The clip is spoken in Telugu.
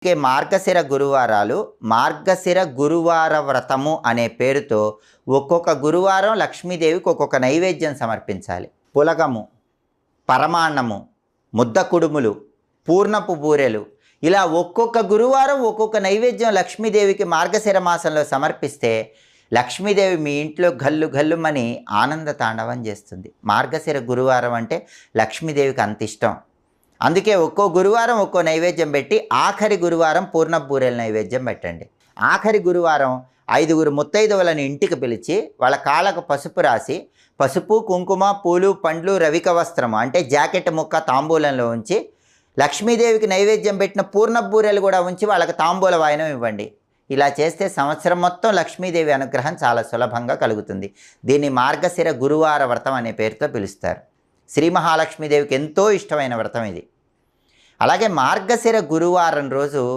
మార్గశిర గురువారాలు మార్గశిర గురువార వ్రతము అనే పేరుతో ఒక్కొక్క గురువారం లక్ష్మీదేవికి ఒక్కొక్క నైవేద్యం సమర్పించాలి. పులగము, పరమాన్నము, ముద్ద కుడుములు, పూర్ణపు బూరెలు, ఇలా ఒక్కొక్క గురువారం ఒక్కొక్క నైవేద్యం లక్ష్మీదేవికి మార్గశిర మాసంలో సమర్పిస్తే లక్ష్మీదేవి మీ ఇంట్లో గల్లు గల్లుమని ఆనంద తాండవం చేస్తుంది. మార్గశిర గురువారం అంటే లక్ష్మీదేవికి అంత ఇష్టం. అందుకే ఒక్కో గురువారం ఒక్కో నైవేద్యం పెట్టి ఆఖరి గురువారం పూర్ణపు బూరెల నైవేద్యం పెట్టండి. ఆఖరి గురువారం 5 ముత్తైదువులను ఇంటికి పిలిచి వాళ్ళ కాళ్ళకు పసుపు రాసి, పసుపు, కుంకుమ, పూలు, పండ్లు, రవిక వస్త్రము అంటే జాకెట్ ముక్క తాంబూలంలో ఉంచి, లక్ష్మీదేవికి నైవేద్యం పెట్టిన పూర్ణపు బూరెలు కూడా ఉంచి వాళ్ళకి తాంబూల వాయనం ఇవ్వండి. ఇలా చేస్తే సంవత్సరం మొత్తం లక్ష్మీదేవి అనుగ్రహం చాలా సులభంగా కలుగుతుంది. దీన్ని మార్గశిర గురువార వ్రతం అనే పేరుతో పిలుస్తారు. శ్రీ మహాలక్ష్మీదేవికి ఎంతో ఇష్టమైన వ్రతం ఇది. అలాగే మార్గశిర గురువారం రోజు